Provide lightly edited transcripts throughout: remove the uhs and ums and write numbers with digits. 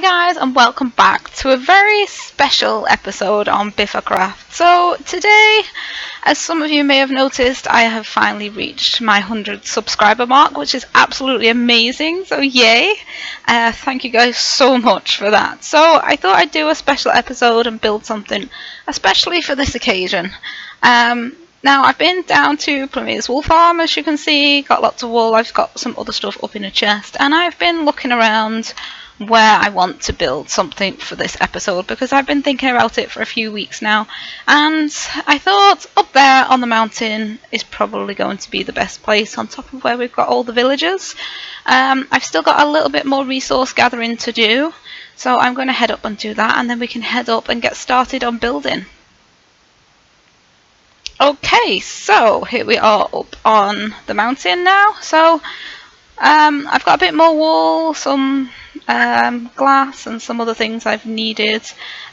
Hi guys, and welcome back to a very special episode on Biffacraft. So today, as some of you may have noticed, I have finally reached my 100 subscriber mark, which is absolutely amazing, so yay. Thank you guys so much for that. So I thought I'd do a special episode and build something especially for this occasion. Now I've been down to Plymouth's wool farm, as you can see, got lots of wool. I've got some other stuff up in a chest, and I've been looking around where I want to build something for this episode because I've been thinking about it for a few weeks now, and I thought up there on the mountain is probably going to be the best place, on top of where we've got all the villagers. I've still got a little bit more resource gathering to do, so I'm going to head up and do that, and then we can head up and get started on building. Okay, so here we are up on the mountain now. So I've got a bit more wool, some glass and some other things I've needed,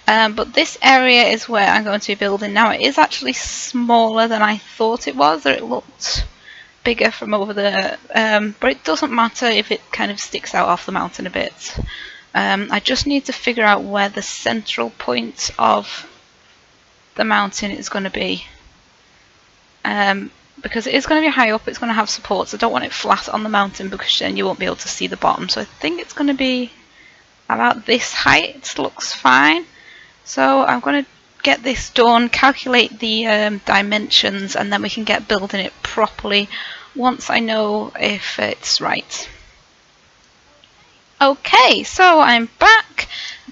but this area is where I'm going to be building. Now it is actually smaller than I thought it was, or it looked bigger from over there, but it doesn't matter if it kind of sticks out off the mountain a bit. I just need to figure out where the central point of the mountain is going to be. Because it is going to be high up, it's going to have supports. I don't want it flat on the mountain because then you won't be able to see the bottom. So I think it's going to be about this height. Looks fine. So I'm going to get this done, calculate the dimensions, and then we can get building it properly once I know if it's right. Okay, so I'm back.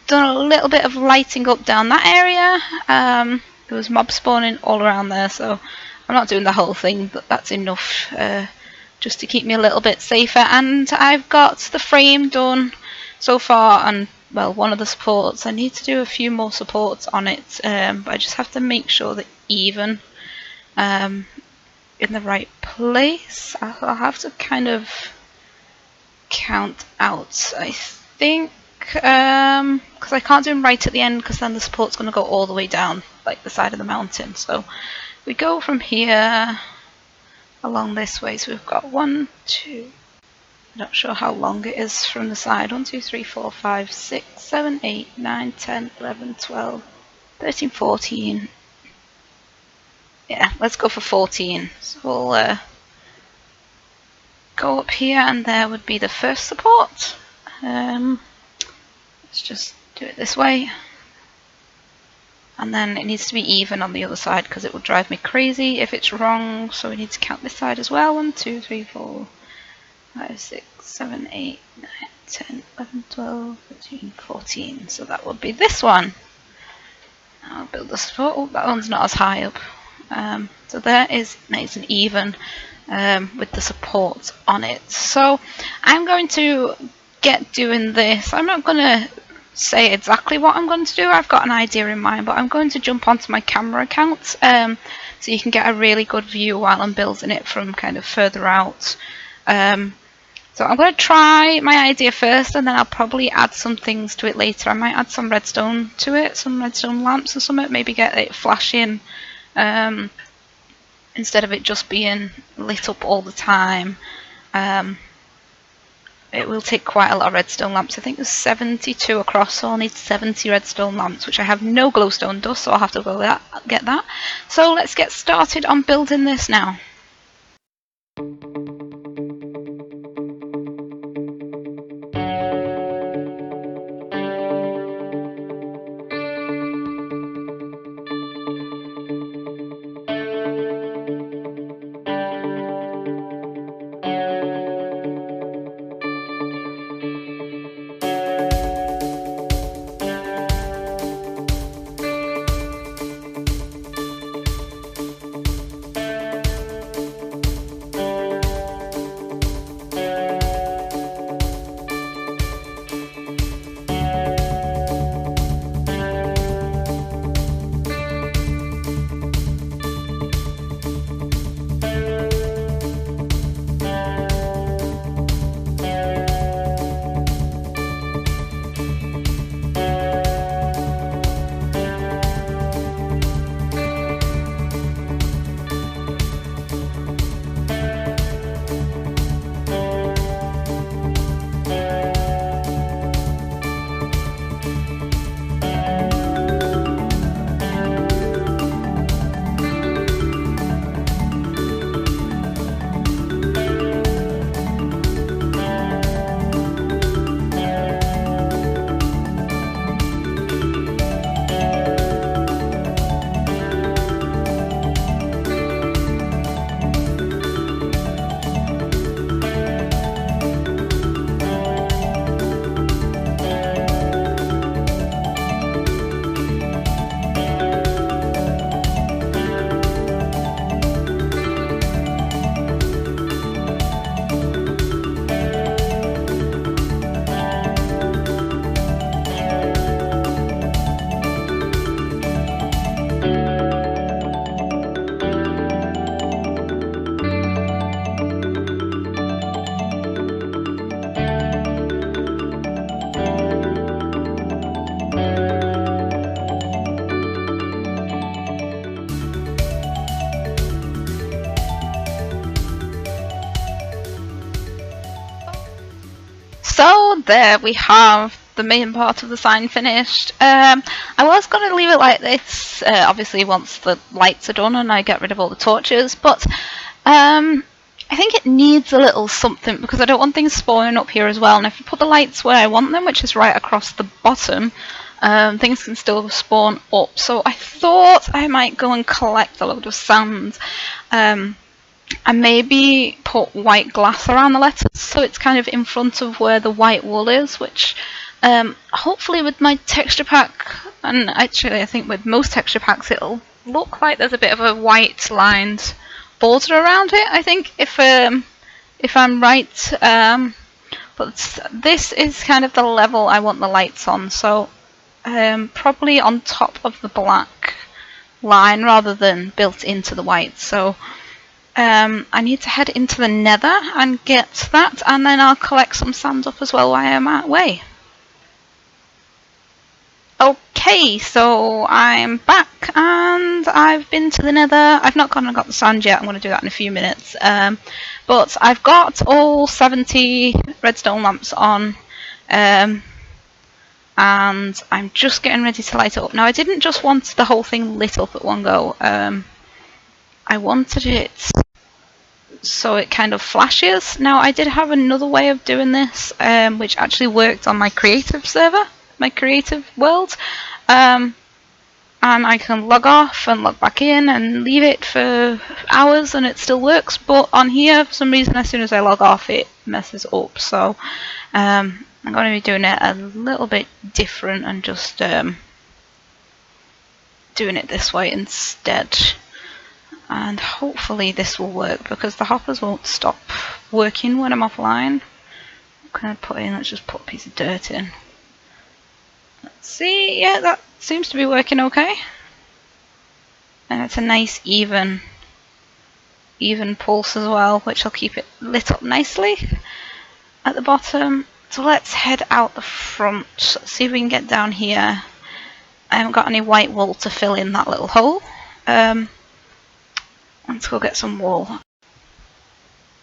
Done a little bit of lighting up down that area. There was mob spawning all around there, so I'm not doing the whole thing, but that's enough just to keep me a little bit safer. And I've got the frame done so far, and well, one of the supports. I need to do a few more supports on it, but I just have to make sure they're even in the right place. I'll have to kind of count out, I think, because I can't do them right at the end because then the support's going to go all the way down like the side of the mountain. So we go from here along this way, so we've got 1, 2, I'm not sure how long it is from the side, 1, 2, 3, 4, 5, 6, 7, 8, 9, 10, 11, 12, 13, 14. Yeah, let's go for 14. So we'll go up here, and there would be the first support. Let's just do it this way. And then it needs to be even on the other side because it will drive me crazy if it's wrong. So we need to count this side as well. 1, 2, 3, 4, 5, 6, 7, 8, 9, 10, 11, 12, 13, 14. So that would be this one. I'll build the support. Oh, that one's not as high up. So there is nice and even with the support on it. So I'm going to get doing this. I'm not going to say exactly what I'm going to do. I've got an idea in mind, but I'm going to jump onto my camera account so you can get a really good view while I'm building it from kind of further out. So I'm going to try my idea first, and then I'll probably add some things to it later. I might add some redstone to it, some redstone lamps or something, maybe get it flashing instead of it just being lit up all the time. It will take quite a lot of redstone lamps. I think there's 72 across, so I'll need 70 redstone lamps, which I have no glowstone dust, so I'll have to go get that. So let's get started on building this now. there we have the main part of the sign finished. I was going to leave it like this, obviously once the lights are done and I get rid of all the torches, but I think it needs a little something because I don't want things spawning up here as well, and if I put the lights where I want them, which is right across the bottom, things can still spawn up. So I thought I might go and collect a load of sand and maybe put white glass around the letters so it's kind of in front of where the white wool is, which hopefully with my texture pack, and actually I think with most texture packs it'll look like there's a bit of a white lined border around it, I think, if I'm right. But this is kind of the level I want the lights on, so probably on top of the black line rather than built into the white. So I need to head into the nether and get that, and then I'll collect some sand up as well while I'm that way. Okay, so I'm back and I've been to the nether. I've not gone and got the sand yet, I'm going to do that in a few minutes. But I've got all 70 redstone lamps on, and I'm just getting ready to light it up. Now I didn't just want the whole thing lit up at one go, I wanted it so it kind of flashes. Now I did have another way of doing this, which actually worked on my creative server, my creative world, and I can log off and log back in and leave it for hours and it still works, but on here for some reason as soon as I log off it messes up. So I'm going to be doing it a little bit different and just doing it this way instead. And hopefully this will work because the hoppers won't stop working when I'm offline. What can I put in? Let's just put a piece of dirt in. Let's see, yeah, that seems to be working okay. And it's a nice even pulse as well, which will keep it lit up nicely at the bottom. So let's head out the front, see if we can get down here. I haven't got any white wool to fill in that little hole. Let's go get some wool.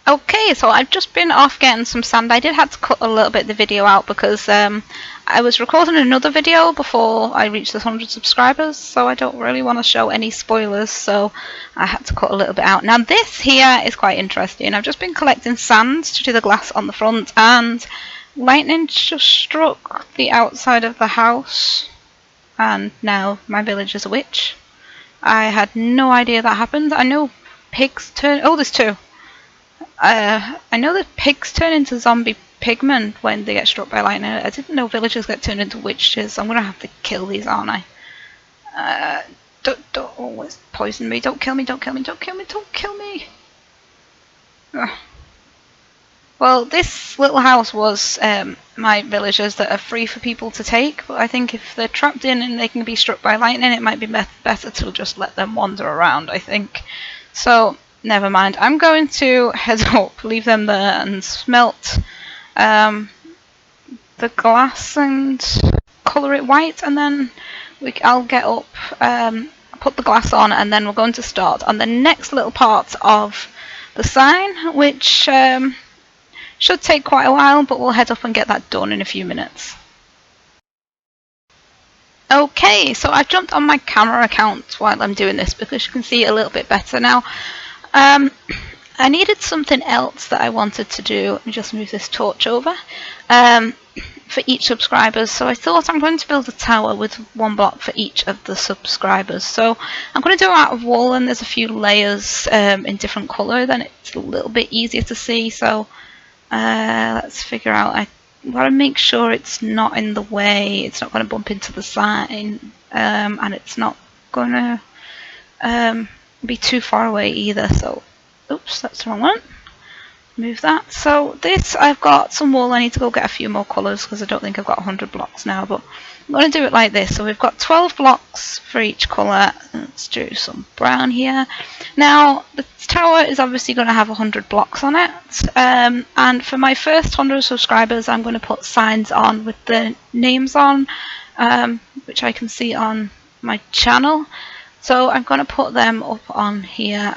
Okay, so I've just been off getting some sand. I did have to cut a little bit of the video out because I was recording another video before I reached the 100 subscribers, so I don't really want to show any spoilers, so I had to cut a little bit out. Now this here is quite interesting. I've just been collecting sand to do the glass on the front, and lightning just struck the outside of the house, and now my village is a witch. I had no idea that happened. I know pigs turn... Oh, there's two. I know that pigs turn into zombie pigmen when they get struck by lightning. I didn't know villagers get turned into witches. I'm going to have to kill these, aren't I? Don't always poison me. Don't kill me, don't kill me, don't kill me, don't kill me. Ugh. Well, this little house was my villagers that are free for people to take, but I think if they're trapped in and they can be struck by lightning, it might be better to just let them wander around, I think. So, never mind. I'm going to head up, leave them there, and smelt the glass and colour it white, and then I'll get up, put the glass on, and then we're going to start on the next little part of the sign, which... should take quite a while, but we'll head up and get that done in a few minutes. Okay, so I've jumped on my camera account while I'm doing this because you can see it a little bit better now. I needed something else that I wanted to do. Let me just move this torch over. For each subscriber, so I thought I'm going to build a tower with one block for each of the subscribers. So I'm going to do it out of wool, and there's a few layers in different colour, then it's a little bit easier to see. So let's figure out, I've got to make sure it's not in the way, it's not going to bump into the sign, and it's not going to be too far away either. So, oops, that's the wrong one. Move that. So this, I've got some wool, I need to go get a few more colours because I don't think I've got 100 blocks now, but I'm going to do it like this. So we've got 12 blocks for each colour. Let's do some brown here. Now the tower is obviously going to have 100 blocks on it, and for my first 100 subscribers I'm going to put signs on with the names on, which I can see on my channel. So I'm going to put them up on here.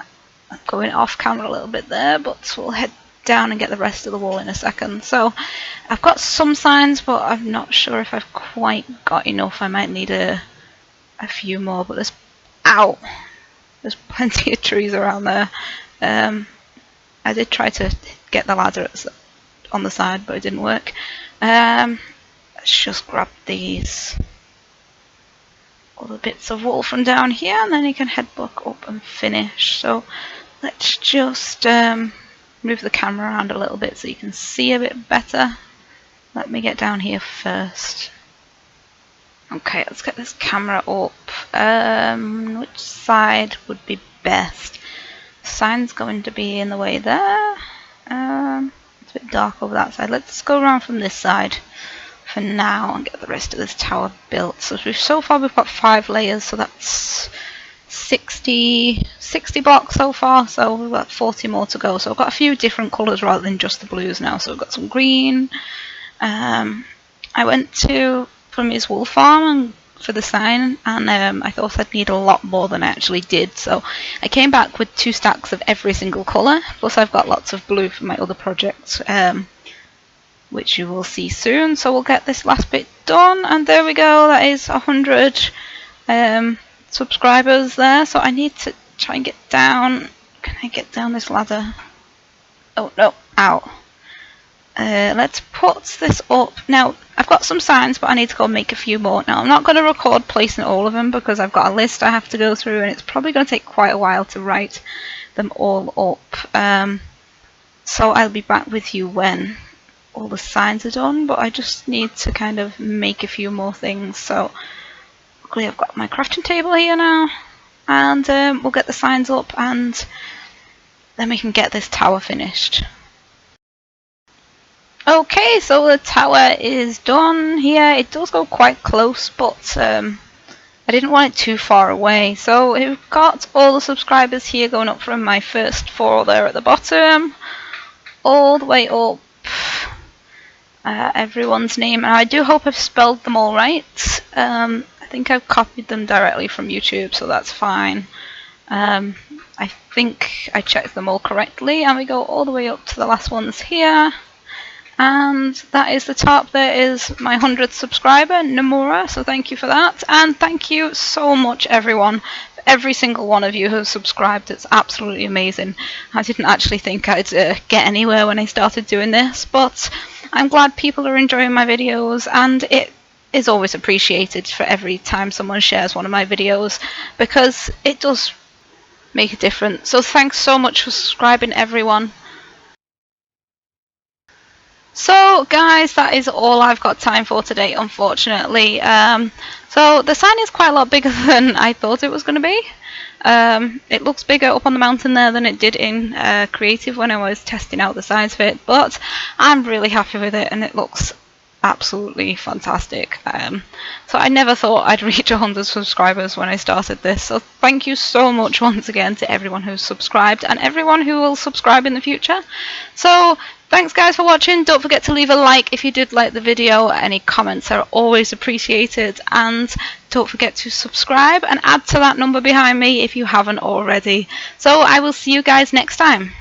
I'm going off camera a little bit there, but we'll head down and get the rest of the wall in a second. So I've got some signs, but I'm not sure if I've quite got enough. I might need a few more, but there's plenty of trees around there. I did try to get the ladder on the side, but it didn't work. Let's just grab these other bits of wool from down here, and then you can head back up and finish. So let's just move the camera around a little bit so you can see a bit better. Let me get down here first. Okay, let's get this camera up. Which side would be best? The sign's going to be in the way there. It's a bit dark over that side. Let's go around from this side for now and get the rest of this tower built. So far we've got 5 layers, so that's 60 blocks so far, so we've got 40 more to go. So I've got a few different colours rather than just the blues now. So we've got some green. I went to Plummy's wool farm for the sign, and I thought I'd need a lot more than I actually did. So I came back with 2 stacks of every single colour, plus I've got lots of blue for my other projects, which you will see soon. So we'll get this last bit done, and there we go. That is 100 subscribers there. So I need to try and get down. Can I get down this ladder? Oh no, ow. Let's put this up. Now, I've got some signs, but I need to go make a few more. Now, I'm not going to record placing all of them because I've got a list I have to go through, and it's probably going to take quite a while to write them all up. So I'll be back with you when all the signs are done, but I just need to kind of make a few more things. So luckily I've got my crafting table here now, and we'll get the signs up, and then we can get this tower finished. Okay, so the tower is done here. It does go quite close, but I didn't want it too far away. So we've got all the subscribers here going up from my first 4 there at the bottom, all the way up. Everyone's name, and I do hope I've spelled them all right. I think I've copied them directly from YouTube, so that's fine. I think I checked them all correctly, and we go all the way up to the last ones here. And that is the top. There is my 100th subscriber, Nomura, so thank you for that. And thank you so much, everyone, for every single one of you who have subscribed. It's absolutely amazing. I didn't actually think I'd get anywhere when I started doing this, but I'm glad people are enjoying my videos, and it is always appreciated for every time someone shares one of my videos, because it does make a difference. So thanks so much for subscribing, everyone. So guys, that is all I've got time for today, unfortunately. So the sign is quite a lot bigger than I thought it was going to be. It looks bigger up on the mountain there than it did in Creative when I was testing out the size of it, but I'm really happy with it, and it looks absolutely fantastic. So I never thought I'd reach 100 subscribers when I started this, so thank you so much once again to everyone who's subscribed and everyone who will subscribe in the future. So thanks guys for watching. Don't forget to leave a like if you did like the video. Any comments are always appreciated, and don't forget to subscribe and add to that number behind me if you haven't already. So I will see you guys next time.